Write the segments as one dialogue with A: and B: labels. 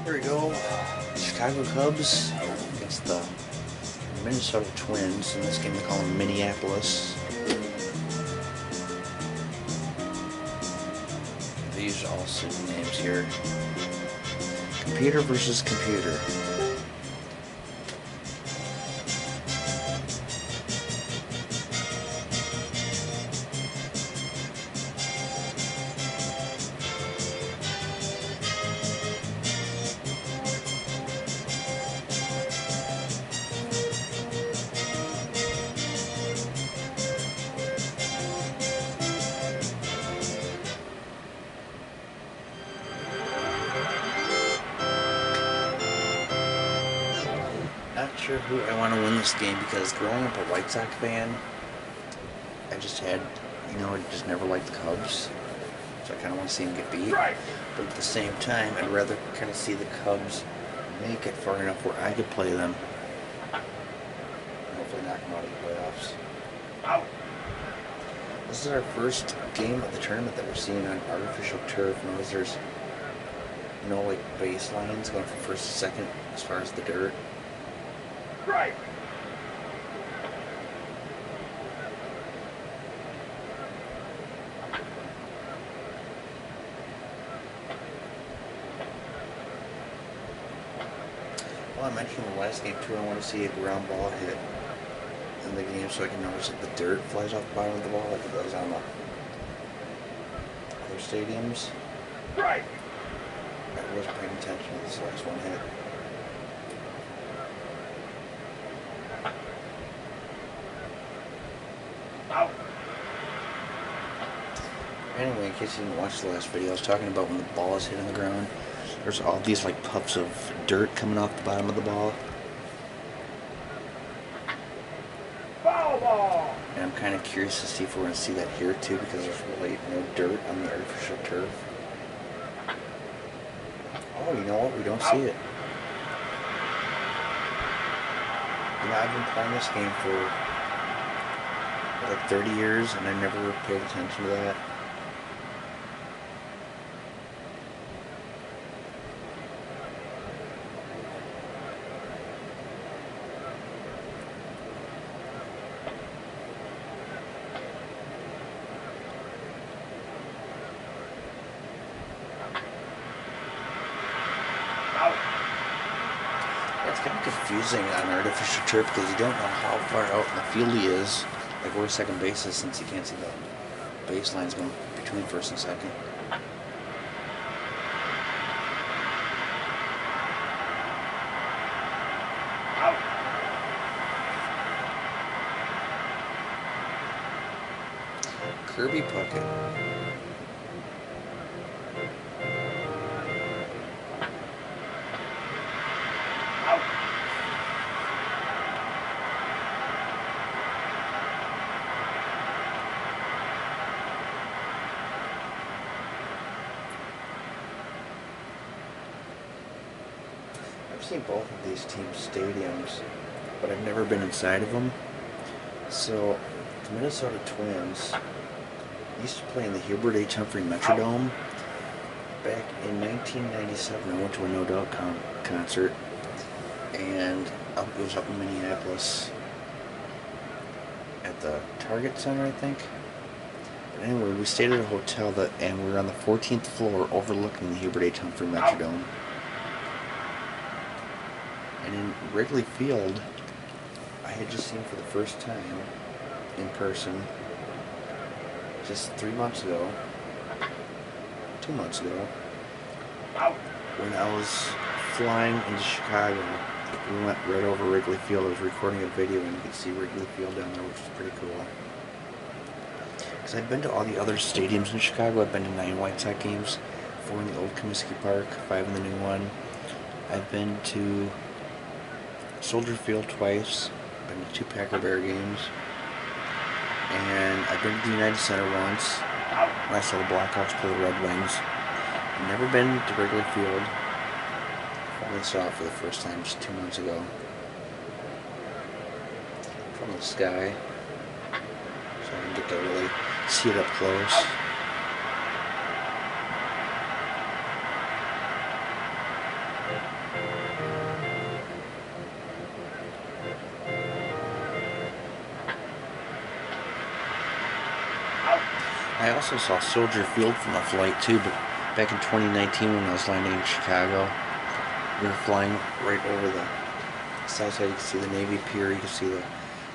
A: Here we go. Chicago Cubs against the Minnesota Twins. In this game they call them Minneapolis. They use all city names here. Computer versus computer. Not sure who I want to win this game because growing up a White Sox fan, I just had, I just never liked the Cubs. So I kind of want to see them get beat. But at the same time, I'd rather kind of see the Cubs make it far enough where I could play them. Hopefully knock them out of the playoffs. This is our first game of the tournament that we're seeing on artificial turf. Notice there's no baselines going from first to second as far as the dirt.
B: Right.
A: Well, I mentioned in the last game too, I want to see a ground ball hit in the game so I can notice that the dirt flies off the bottom of the ball like it does on the other stadiums.
B: Right.
A: I wasn't paying attention to this last one hit. Anyway, in case you didn't watch the last video, I was talking about when the ball is hitting the ground. There's all these puffs of dirt coming off the bottom of the ball.
B: Foul ball.
A: And I'm kind of curious to see if we're going to see that here too, because there's really no dirt on the artificial turf. Oh, you know what? We don't see it. I've been playing this game for 30 years and I never paid attention to that. It's kind of confusing on artificial turf because you don't know how far out in the field he is. Like where second base is, since you can't see the baselines going between first and second. Kirby Puckett. I've seen both of these teams' stadiums, but I've never been inside of them. So, the Minnesota Twins used to play in the Hubert H. Humphrey Metrodome. Back in 1997, I went to a No Doubt concert, and it was up in Minneapolis at the Target Center, I think. But anyway, we stayed at a hotel and we were on the 14th floor overlooking the Hubert H. Humphrey Metrodome. And in Wrigley Field, I had just seen for the first time in person just 3 months ago, 2 months ago, when I was flying into Chicago. We went right over Wrigley Field. I was recording a video and you could see Wrigley Field down there, which was pretty cool. Because I've been to all the other stadiums in Chicago. I've been to 9 White Sox games, 4 in the old Comiskey Park, 5 in the new one. I've been to Soldier Field twice, been to 2 Packer Bear games, and I've been to the United Center once when I saw the Blackhawks play the Red Wings. I've never been to Wrigley Field. I saw it for the first time just 2 months ago from the sky, so I can get to really see it up close. I also saw Soldier Field from a flight too, but back in 2019 when I was landing in Chicago, we were flying right over the south side. You can see the Navy Pier, you can see the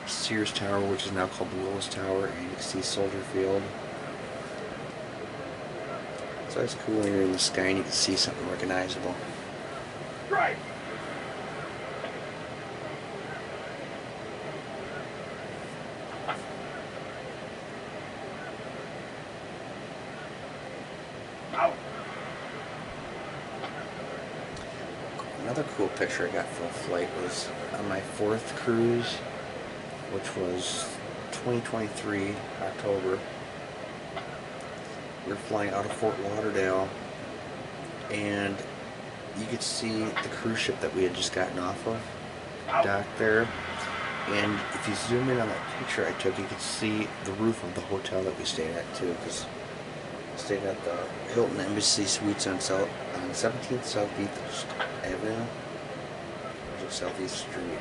A: Sears Tower, which is now called the Willis Tower, and you can see Soldier Field. It's always cool when you're in the sky and you can see something recognizable.
B: Right. Out.
A: Another cool picture I got from a flight was on my 4th cruise, which was 2023, October. We were flying out of Fort Lauderdale, and you could see the cruise ship that we had just gotten off of docked there. And if you zoom in on that picture I took, you could see the roof of the hotel that we stayed at too, because we stayed at the Hilton Embassy Suites on 17th Southeast Avenue, or Southeast Street.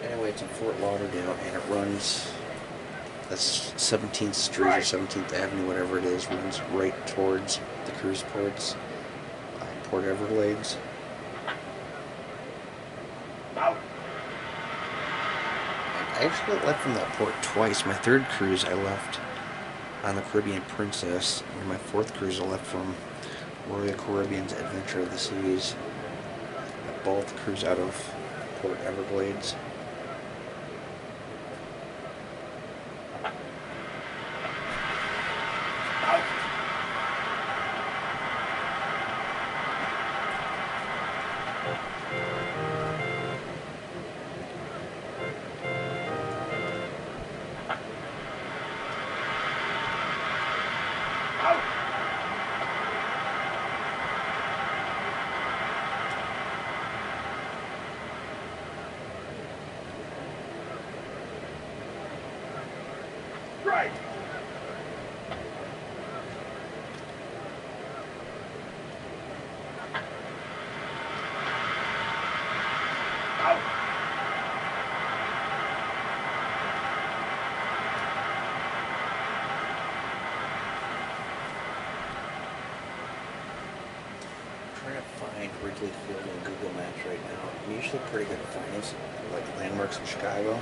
A: Anyway, it's in Fort Lauderdale, and it runs, that's 17th Street or 17th Avenue, whatever it is, runs right towards the cruise ports, Port Everglades.
B: Out.
A: I actually left from that port twice. My 3rd cruise I left on the Caribbean Princess, and my 4th cruise I left from Royal Caribbean's Adventure of the Seas. Both cruise out of Port Everglades.
B: Right. Out.
A: Trying to find Wrigley Field on Google Maps right now. I'm usually pretty good at finding some, like landmarks in Chicago.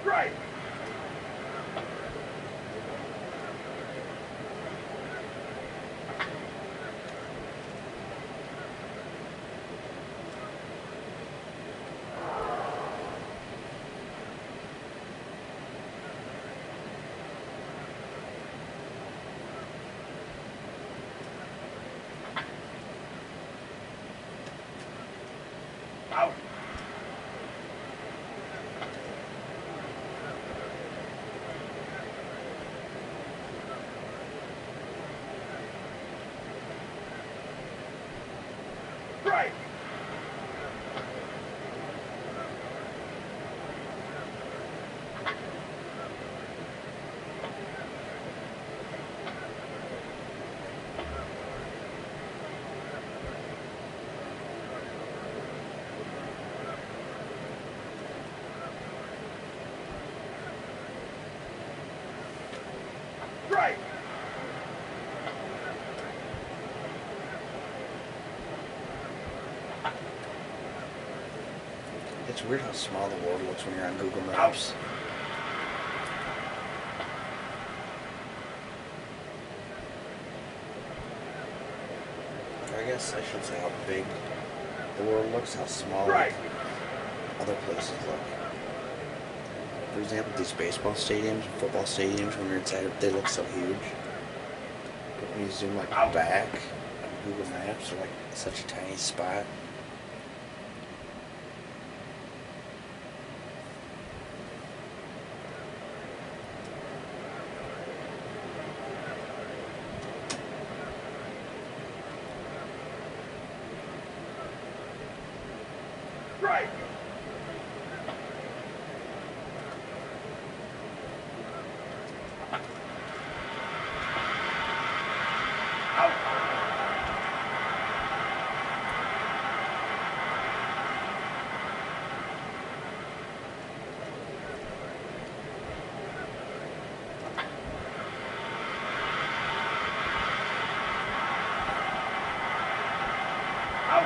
B: Right. Out. Right. Right.
A: It's weird how small the world looks when you're on Google Maps. I guess I should say how big the world looks, how small
B: Right.
A: other places look. For example, these baseball stadiums, football stadiums, when you're inside it, they look so huge. But when you zoom like back on Google Maps, they're like such a tiny spot.
B: Strike! Out! Out!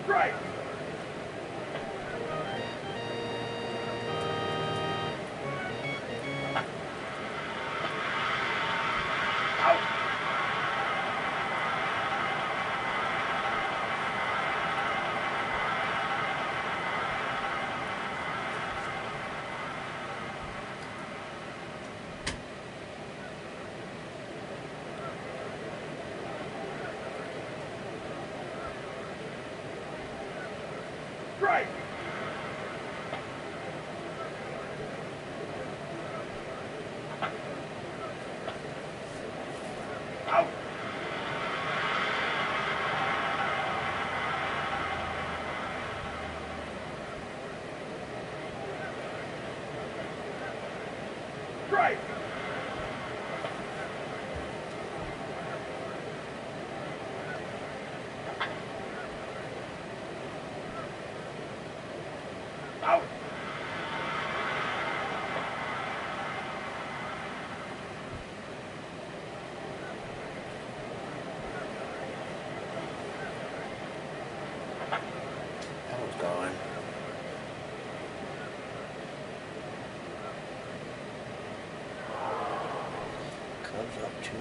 B: Strike! Out! Strike! Out! Strike! Out!
A: That was gone. Cubs up 2-0.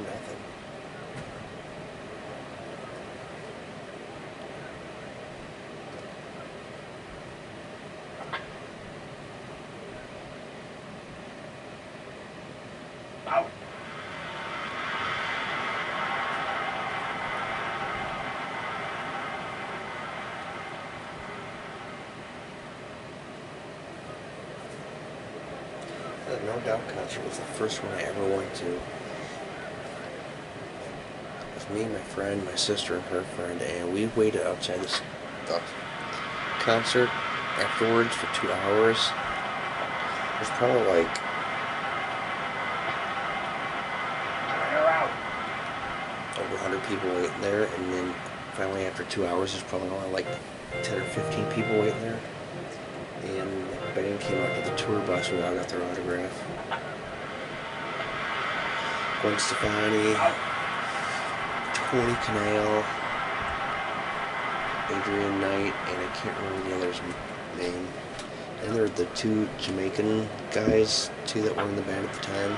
B: Out!
A: The No Doubt concert was the first one I ever went to. It was me, my friend, my sister, and her friend, and we waited outside the concert afterwards for 2 hours. There's probably like
B: You're out!
A: over 100 people waiting there, and then finally after 2 hours there's probably only like 10 or 15 people waiting there. And the band came out to the tour bus and we all got their autograph. Gwen Stefani, Tony Canale, Adrian Knight, and I can't remember the other's name. And there were the two Jamaican guys, too, that were in the band at the time.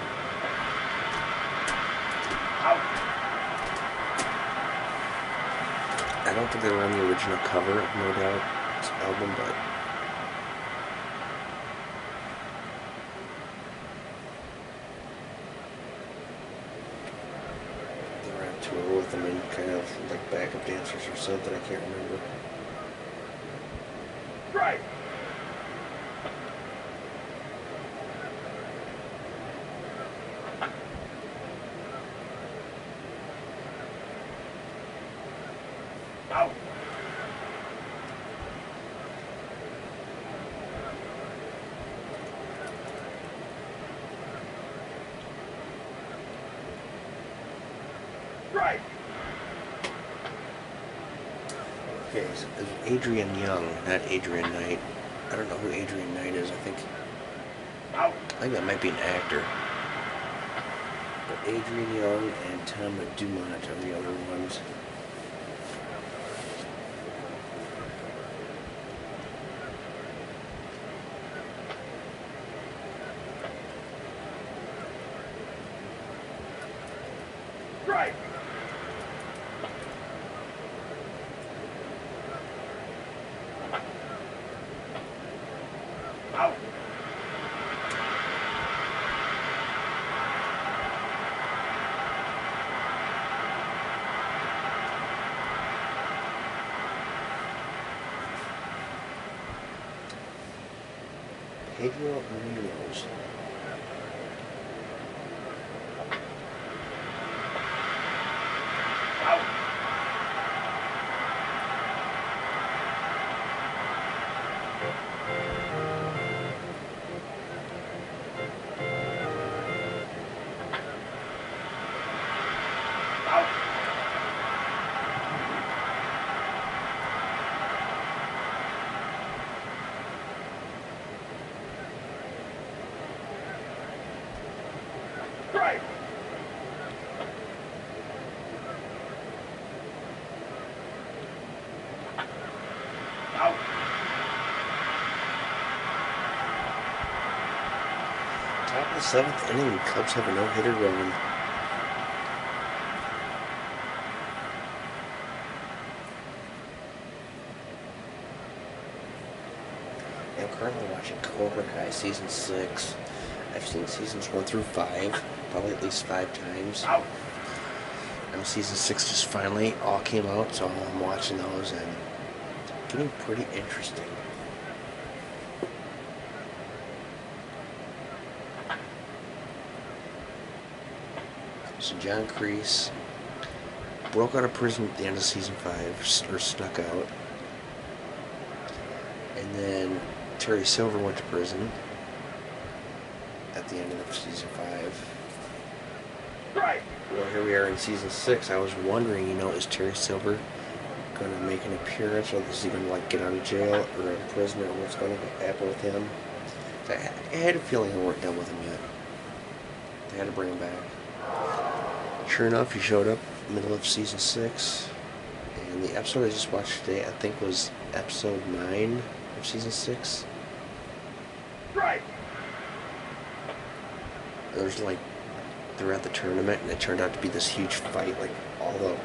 B: Out!
A: I don't think they were on the original cover of No Doubt's album, but they were on tour with them and kind of like backup dancers or something. I can't remember.
B: Strike! Out! Strike!
A: Okay, so it was Adrian Young, not Adrian Knight. I don't know who Adrian Knight is.
B: Out!
A: I think that might be an actor. But Adrian Young and Tom Dumont are the other ones.
B: Strike! Out!
A: Pedro Munoz.
B: Out. Out. Right. Out.
A: Top of the 7th inning, Cubs have a no-hitter going. I'm currently watching Cobra Kai Season 6. I've seen Seasons 1 through 5, probably at least 5 times.
B: Out.
A: Now Season 6 just finally all came out, so I'm watching those and getting pretty interesting. So John Kreese broke out of prison at the end of Season 5, or snuck out. And then Terry Silver went to prison at the end of Season 5.
B: Right.
A: Well, here we are in Season 6. I was wondering, is Terry Silver going to make an appearance, or is he going to get out of jail or out of prison, or what's going to happen with him? I had a feeling they weren't done with him yet. They had to bring him back. Sure enough, he showed up middle of Season 6, and the episode I just watched today, I think, was episode 9 of Season 6.
B: Right.
A: There's they're at the tournament, and it turned out to be this huge fight. All the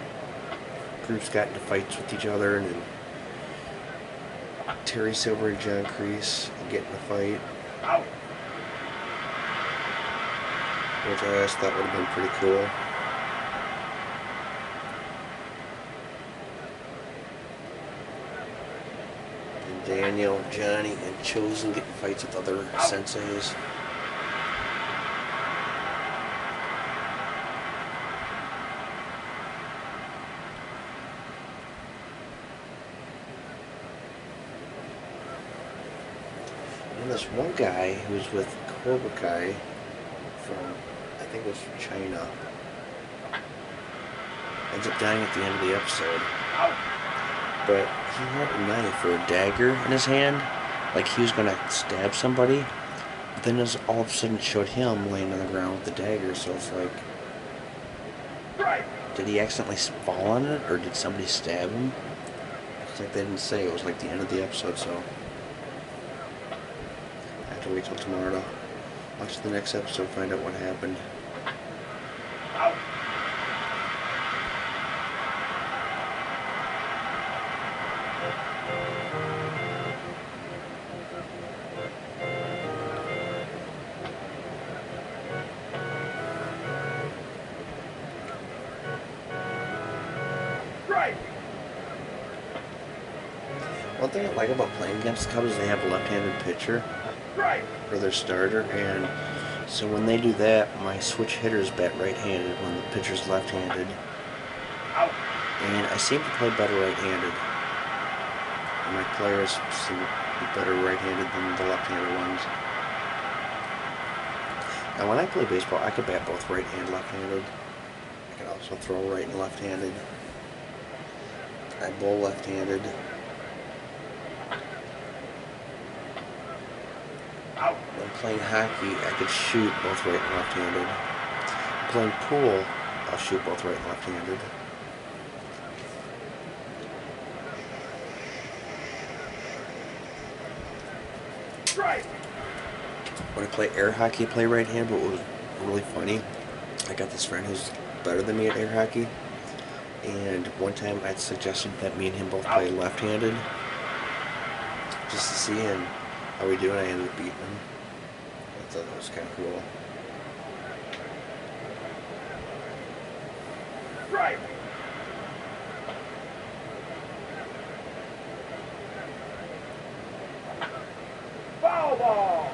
A: groups got into fights with each other, and then Terry Silver and John Kreese get in a fight,
B: Out.
A: which I just thought would have been pretty cool. And Daniel, Johnny, and Chosen getting fights with other senseis. And this one guy who was with Cobra Kai from, I think it was from China, ends up dying at the end of the episode.
B: Out.
A: But he had a knife or a dagger in his hand, like he was gonna stab somebody. But then all of a sudden it showed him laying on the ground with the dagger, so it's like,
B: Right.
A: did he accidentally fall on it, or did somebody stab him? It's like they didn't say. It was like the end of the episode, so I have to wait till tomorrow to watch the next episode, find out what happened.
B: Out. Right.
A: One thing I like about playing against the Cubs is they have a left-handed pitcher
B: Right.
A: for their starter, and so when they do that, my switch hitters bat right-handed when the pitcher's left-handed,
B: Out.
A: and I seem to play better right-handed. And my players seem to be better right-handed than the left-handed ones. Now when I play baseball, I could bat both right and left-handed. I can also throw right and left-handed. I bowl left-handed.
B: Out.
A: When playing hockey, I could shoot both right and left-handed. Playing pool, I'll shoot both right and left-handed.
B: Right.
A: When I play air hockey, I play right-handed, but what was really funny, I got this friend who's better than me at air hockey, and one time I'd suggested that me and him both play left-handed, just to see how we do, and I ended up beating him. I thought that was kind of cool.
B: Right. Foul ball.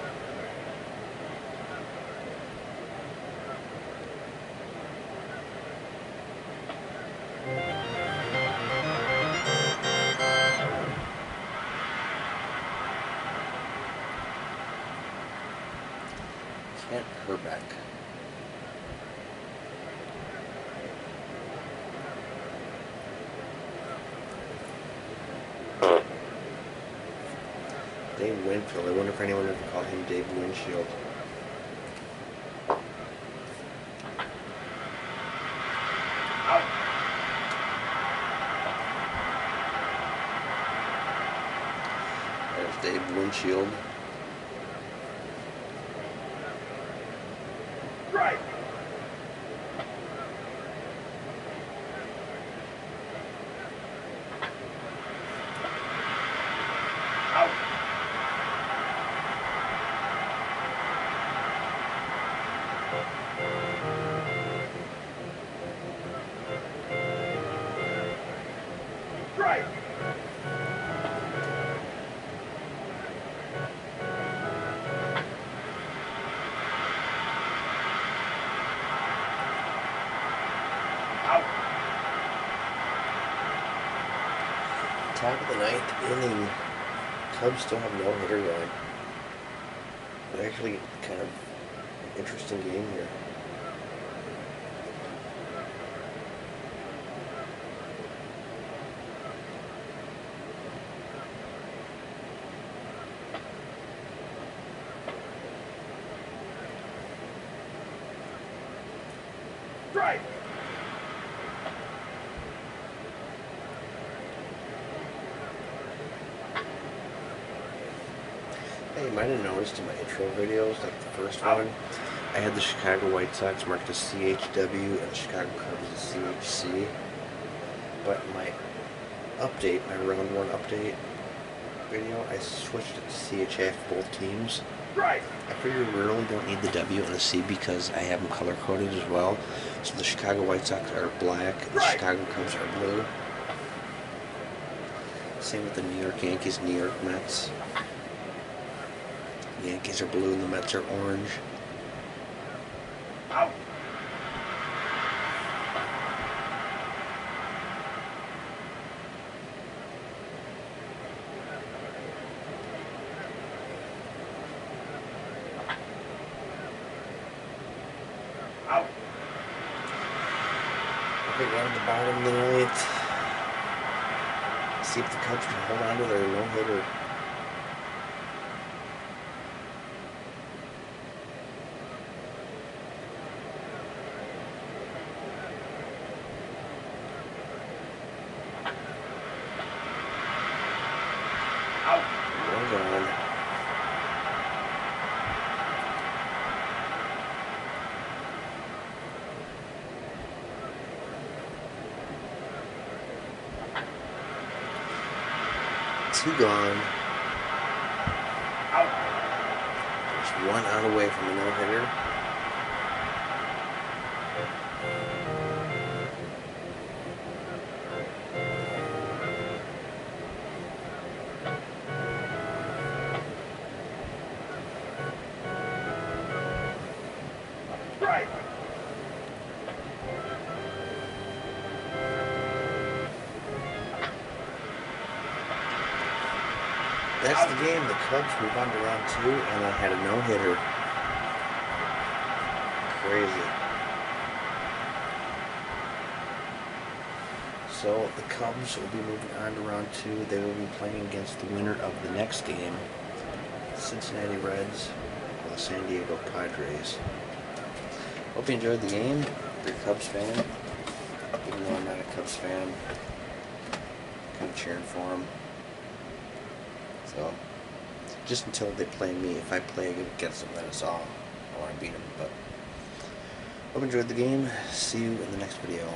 A: Dave Winfield. I wonder if anyone ever called him Dave Windshield.
B: Out.
A: There's Dave Windshield.
B: Strike. Out. Strike. Out.
A: Top of the ninth inning. Cubs still have no hitter going. But actually, kind of an interesting game here.
B: Strike.
A: Hey, you might have noticed in my intro videos, like the first one, I had the Chicago White Sox marked as CHW and the Chicago Cubs as CHC. But my update, my round one update video, I switched it to CHF for both teams.
B: Strike.
A: I figure we really don't need the W and the C because I have them color coded as well. So the Chicago White Sox are black and the Chicago Cubs are blue. Same with the New York Yankees, New York Mets. The Yankees are blue and the Mets are orange.
B: Out. Out.
A: Okay, down at the bottom of the ninth. See if the Cubs can hold on to their no-hitter.
B: Out.
A: One gone. Two gone.
B: Out.
A: There's one out away from a no-hitter.
B: Strike.
A: That's the game. The Cubs move on to round two, and I had a no-hitter. Crazy. So the Cubs will be moving on to round two. They will be playing against the winner of the next game, Cincinnati Reds or the San Diego Padres. Hope you enjoyed the game. If you're a Cubs fan, even though I'm not a Cubs fan, kind of cheering for them. So, just until they play me. If I play against them, then it's all. I want to beat them. But hope you enjoyed the game. See you in the next video.